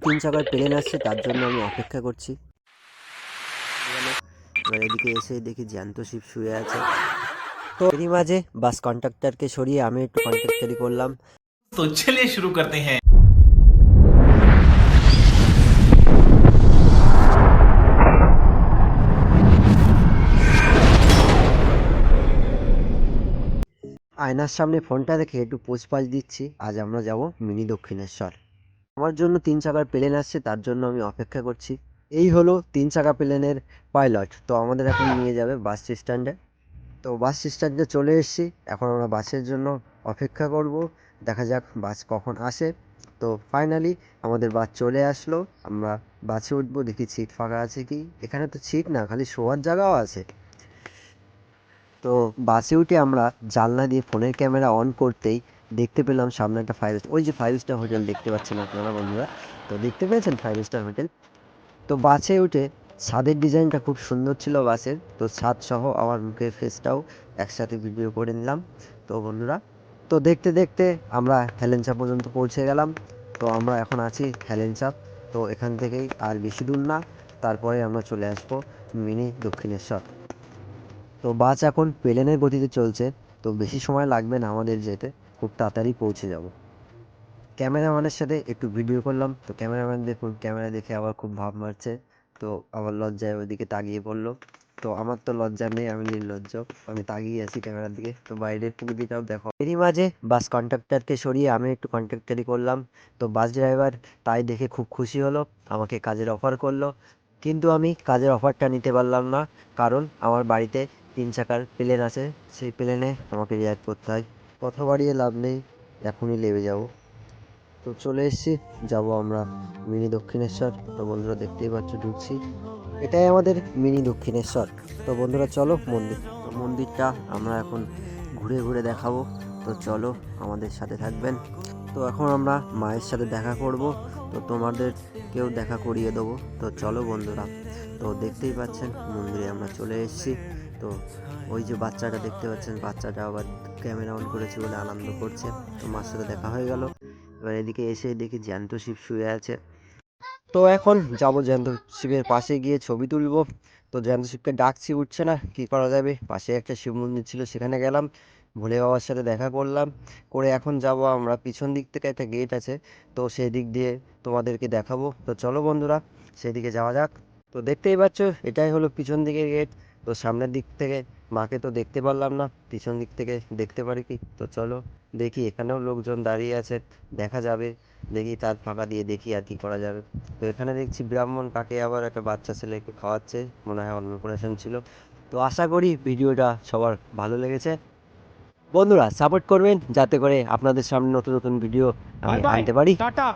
তিন চাকার প্লেন আসছে, তার জন্য আমি অপেক্ষা করছি। এবার এদিকে এসে দেখি জ্যান্ত শিব শুয়ে আছে। তো এরই মাঝে বাস কন্ডাক্টরকে সরিয়ে আমি একটু কন্ডাক্টরি করলাম। तो चलिए शुरू करते हैं। আয়নার সামনে ফোনটা রেখে একটু পোজপাজ দিচ্ছি। আজ আমরা যাব মিনি দক্ষিণেশ্বর। আমার জন্য তিন চাকার প্লেন আসছে, তার জন্য আমি অপেক্ষা করছি। এই হলো তিন চাকা প্লেনের পাইলট। তো আমাদের এখন নিয়ে যাবে বাস স্ট্যান্ডে। তো বাস স্ট্যান্ডে চলে এসেছি। এখন আমরা বাসের জন্য অপেক্ষা করব। দেখা যাক বাস কখন আসে। তো ফাইনালি আমাদের বাস চলে আসলো। আমরা বাসে উঠবো, দেখি সিট ফাঁকা আছে কি। এখানে তো সিট না, খালি শোয়ার জায়গাও আছে। তো বাসে উঠে আমরা জানলা দিয়ে ফোনের ক্যামেরা অন করতেই দেখতে পেলাম সামনে একটা ওই যে 5 স্টার হোটেল দেখতে পাচ্ছেন আপনারা বন্ধুরা। তো দেখতে পেয়েছেন 5 স্টার হোটেল। তো বাসে উঠে ছাদের ডিজাইনটা খুব সুন্দর ছিল বাসের। তো ছাদ সহ আমার মুখের ফেসটাও একসাথে ভিডিও করে নিলাম। তো বন্ধুরা, তো দেখতে দেখতে আমরা হেলেঞ্চা পর্যন্ত পৌঁছে গেলাম। তো আমরা এখন আছি হেলেঞ্চা। তো এখান থেকেই আর বেশি দূর না, তারপরে আমরা চলে আসবো মিনি দক্ষিণেশ্বর। তো বাস এখন প্লেনের গতিতে চলছে। তো বেশি সময় লাগবে না আমাদের যেতে, খুব তাড়াতাড়ি পৌঁছে যাব। ক্যামেরাম্যানের সাথে একটু ভিডিও করলাম। তো ক্যামেরাম্যান দেখুন, ক্যামেরা দেখে আবার খুব ভাব মারছে। তো আবার লজ্জায় ওইদিকে তাকিয়ে পড়লো। তো আমার তো লজ্জা নেই, আমি নির্লজ্জ। আমি তাকিয়ে আছি ক্যামেরার দিকে। তো বাইরের প্রকৃতিটাও দেখো। এরই মাঝে বাস কন্ডাক্টরকে সরিয়ে আমি একটু কন্ডাক্টরি করলাম। তো বাস ড্রাইভার তাই দেখে খুব খুশি হলো, আমাকে কাজের অফার করলো। কিন্তু আমি কাজের অফারটা নিতে পারলাম না, কারণ আমার বাড়িতে তিন চাকার প্লেন আছে। সেই প্লেনে আমাকে রিয়াদ করতে হয়। কথা বাড়িয়ে লাভ নেই, এখনই লেবে যাব। তো চলে এসেছি, যাব আমরা মিনি দক্ষিণেশ্বর। তো বন্ধুরা দেখতেই পাচ্ছ ঢুকছি, এটাই আমাদের মিনি দক্ষিণেশ্বর। তো বন্ধুরা চলো মন্দির, তো মন্দিরটা আমরা এখন ঘুরে ঘুরে দেখাবো। তো চলো আমাদের সাথে থাকবেন। তো এখন আমরা মায়ের সাথে দেখা করব। তো তোমাদেরকেও দেখা করিয়ে দেবো। তো চলো বন্ধুরা, তো দেখতেই পাচ্ছেন মন্দিরে আমরা চলে এসেছি। তো ওই যে বাচ্চাটা দেখতে পাচ্ছেন, বাচ্চাটা আবার ক্যামেরা অন করেছে বলে আনন্দ করছে। তো মার সাথে দেখা হয়ে গেল। এবার এদিকে এসে দেখি জ্যান্ত শিব শুয়ে আছে। তো এখন যাব জ্যান্ত শিবের পাশে গিয়ে ছবি তুলবো। তো জ্যান্ত শিবকে ডাকছি, উঠছে না, কি করা যাবে। পাশে একটা শিব মন্দির ছিল, সেখানে গেলাম, ভোলে বাবার সাথে দেখা করলাম। করে এখন যাব আমরা পিছন দিক থেকে একটা গেট আছে, তো সেই দিক দিয়ে তোমাদেরকে দেখাবো। তো চলো বন্ধুরা, সেদিকে যাওয়া যাক। তো দেখতেই পাচ্ছ এটাই হলো পিছন দিকের গেট। তো সামনের দিক থেকে মাকে তো দেখতে পারলাম না, পিছন দিক থেকে দেখতে পারি কি। তো চলো দেখি, এখানেও লোকজন দাঁড়িয়ে আছে, দেখা যাবে। দেখি তার ফাঁকা দিয়ে দেখি আর কি করা যাবে। তো এখানে দেখছি ব্রাহ্মণ কাকে আবার একটা বাচ্চা ছেলেকে খাওয়াচ্ছে, মনে হয় অন্নপ্রাশন ছিল। তো আশা করি ভিডিওটা সবার ভালো লেগেছে। বন্ধুরা সাপোর্ট করবেন, যাতে করে আপনাদের সামনে নতুন নতুন ভিডিও আমি बाय बाय আনতে পারি। टाटा।